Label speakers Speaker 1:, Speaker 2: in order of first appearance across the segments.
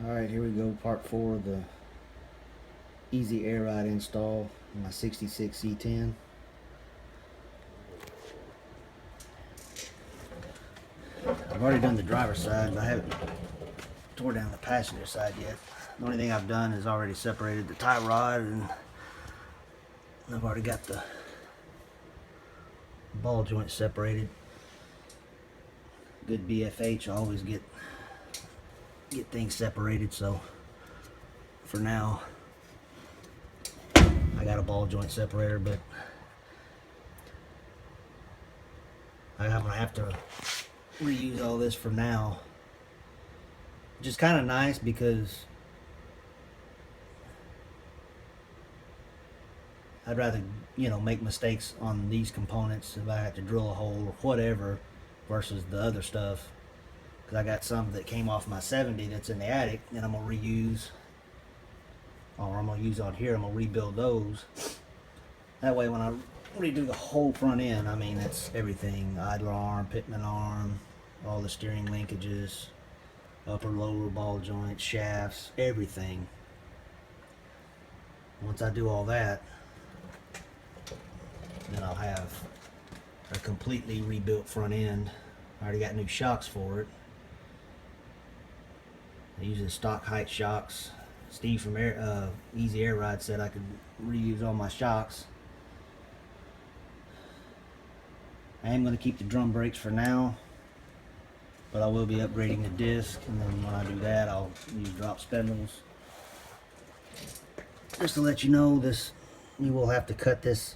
Speaker 1: Alright, here we go, part 4 of the Ezair ride install on my 66 C10. I've already done the driver's side, but I haven't tore down the passenger side yet. The only thing I've done is already separated the tie rod, and I've already got the ball joint separated. Good BFH, I always get things separated, so for now I got a ball joint separator, but I'm gonna have to reuse all this for now, which is kind of nice because I'd rather, make mistakes on these components if I have to drill a hole or whatever versus the other stuff, because I got some that came off my 70 that's in the attic that I'm gonna reuse, or I'm gonna use on here. I'm gonna rebuild those. That way when I redo the whole front end, I mean, it's everything: idler arm, pitman arm, all the steering linkages, upper lower ball joints, shafts, everything. Once I do all that, then I'll have a completely rebuilt front end. I already got new shocks for it. I use the stock height shocks. Steve from Ezair Ride said I could reuse all my shocks. I am going to keep the drum brakes for now, but I will be upgrading the disc, and then when I do that, I'll use drop spindles. Just to let you know, you will have to cut this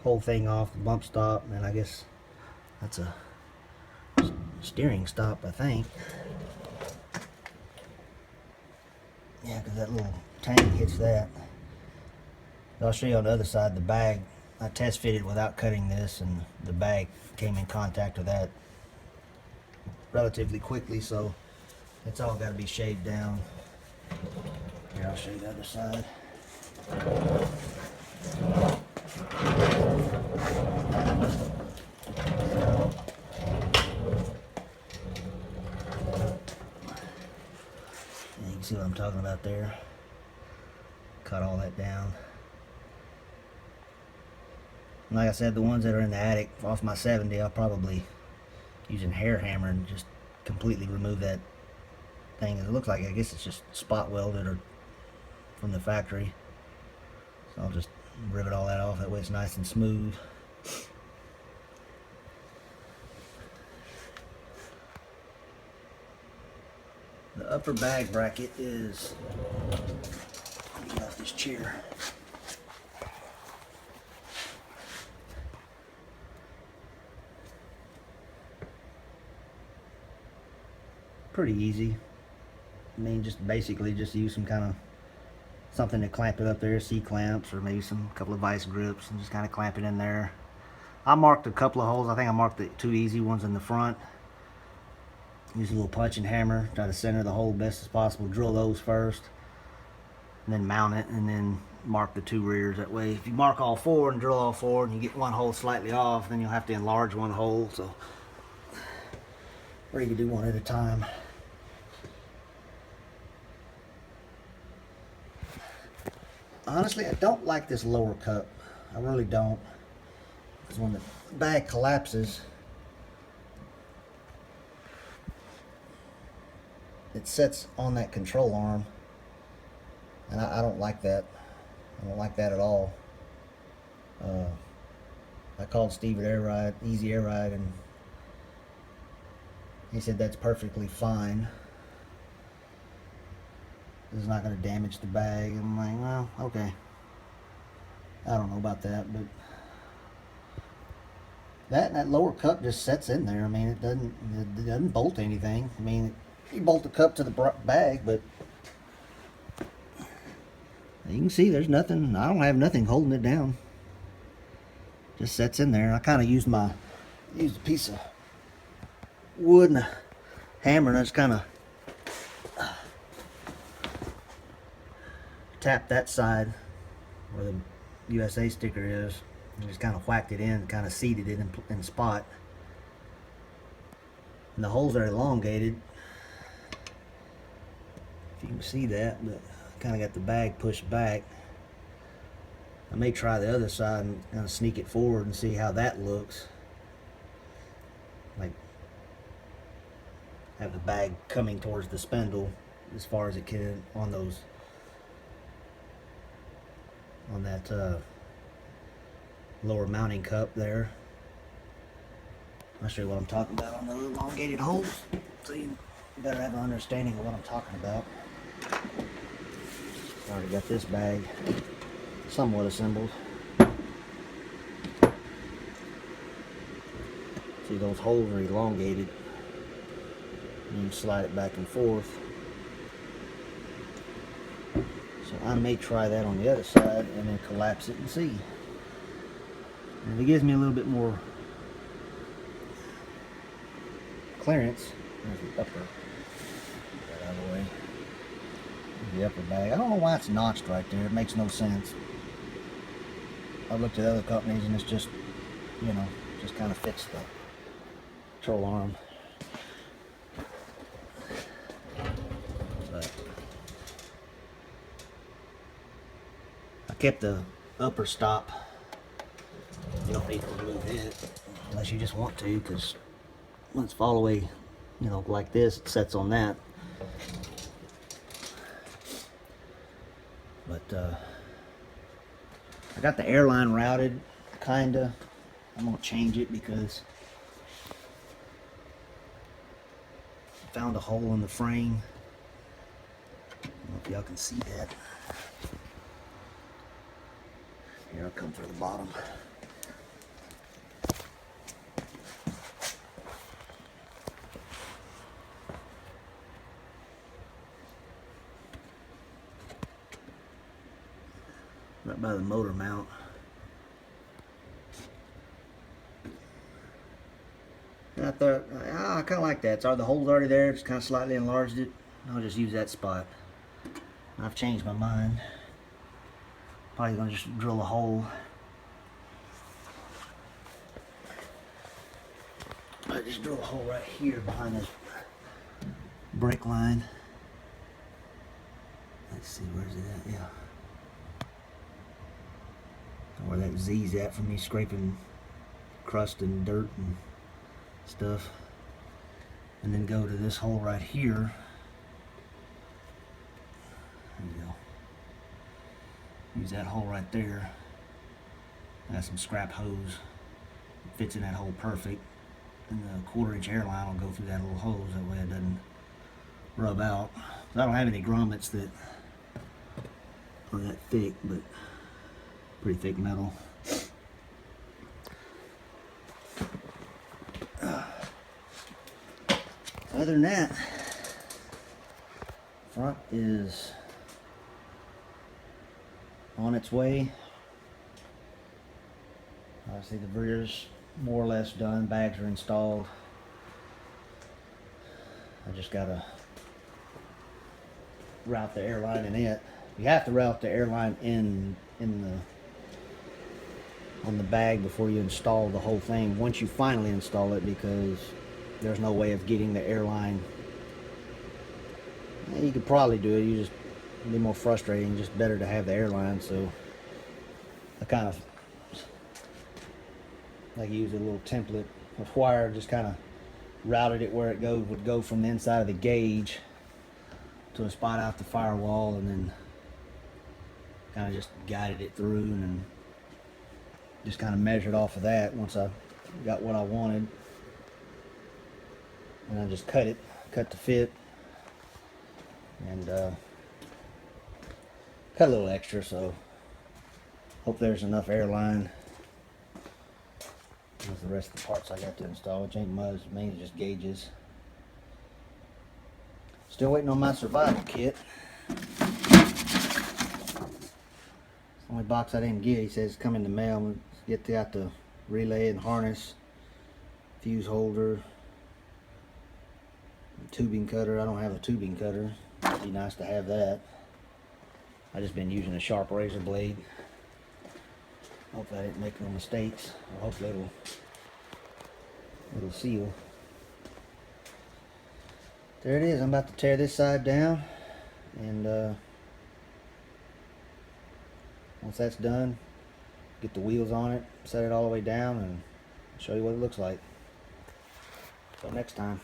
Speaker 1: whole thing off, the bump stop, and I guess that's a steering stop, I think. Yeah, because that little tank hits that. I'll show you on the other side, the bag. I test fitted without cutting this, and the bag came in contact with that relatively quickly, so it's all got to be shaved down. Here, I'll show you the other side. You can see what I'm talking about there. Cut all that down. And like I said, the ones that are in the attic off my 70, I'll probably use a hair hammer and just completely remove that thing. It looks like, I guess it's just spot welded or from the factory. So I'll just rivet all that off, that way it's nice and smooth. The upper bag bracket is, let me get off this chair. Pretty easy. I mean, just basically just use some kind of something to clamp it up there, C-clamps, or maybe some couple of vice grips, and just kind of clamp it in there. I marked a couple of holes. I think I marked the two easy ones in the front. Use a little punching hammer, try to center the hole best as possible. Drill those first, and then mount it, and then mark the two rears. That way, if you mark all four and drill all four, and you get one hole slightly off, then you'll have to enlarge one hole. So, or you can do one at a time. Honestly, I don't like this lower cup. I really don't. Because when the bag collapses, it sets on that control arm, and I don't like that. I don't like that at all. I called Steve at Ezair Ride, and he said that's perfectly fine. This is not going to damage the bag. I'm like, well, okay. I don't know about that, but that lower cup just sets in there. I mean, it doesn't bolt anything. I mean, you bolt the cup to the bag, but you can see there's nothing. I don't have nothing holding it down. Just sets in there. I kind of used a piece of wood and a hammer, and I just kind of tapped that side where the USA sticker is, and just kind of whacked it in, kind of seated it in spot. And the holes are elongated, can see that, but kind of got the bag pushed back. I may try the other side and kind of sneak it forward and see how that looks. Like, have the bag coming towards the spindle as far as it can on those, on that lower mounting cup there. I'll show you what I'm talking about on the elongated holes, so you better have an understanding of what I'm talking about. Already got this bag somewhat assembled. See, those holes are elongated. You can slide it back and forth. So I may try that on the other side and then collapse it and see. And it gives me a little bit more clearance. There's the upper. Get that out of the way. The upper bag. I don't know why it's notched right there. It makes no sense. I've looked at other companies and it's just, you know, just kind of fits the control arm. But I kept the upper stop. You don't need to remove it unless you just want to, because when it's fall away, you know, like this, it sets on that. But I got the airline routed, kinda. I'm gonna change it because I found a hole in the frame. I don't know if y'all can see that. Here, I'll come through the bottom. Right by the motor mount. And I thought, I kind of like that. So the hole's already there, just kind of slightly enlarged it. I'll just use that spot. I've changed my mind. Probably gonna just drill a hole. I just drill a hole right here behind this brake line. Let's see, where's it at? Yeah. Where that Z's at from me scraping crust and dirt and stuff. And then go to this hole right here. There you go. Use that hole right there. I got some scrap hose. It fits in that hole perfect. And the 1/4-inch airline will go through that little hose. That way it doesn't rub out. I don't have any grommets that are that thick, but pretty thick metal. Other than that, front is on its way. Obviously the rear's more or less done. Bags are installed. I just gotta route the airline in it. You have to route the airline in on the bag before you install the whole thing, once you finally install it, because there's no way of getting the airline. You could probably do it, you just be more frustrating, just better to have the airline. So I kind of like use a little template of wire, just kind of routed it where it would go from the inside of the gauge to a spot out the firewall, and then kind of just guided it through, and then just kind of measured off of that once I got what I wanted. And I just cut to fit, and cut a little extra, so hope there's enough airline. That's the rest of the parts I got to install, which ain't much, mainly just gauges. Still waiting on my survival kit. Only box I didn't get. He says it's coming in the mail. I'm gonna get out the relay and harness, fuse holder, tubing cutter. I don't have a tubing cutter. It'd be nice to have that. I just been using a sharp razor blade. Hopefully I didn't make no mistakes. Hopefully it'll seal. There it is. I'm about to tear this side down And once that's done, get the wheels on it, set it all the way down, and show you what it looks like. Till next time.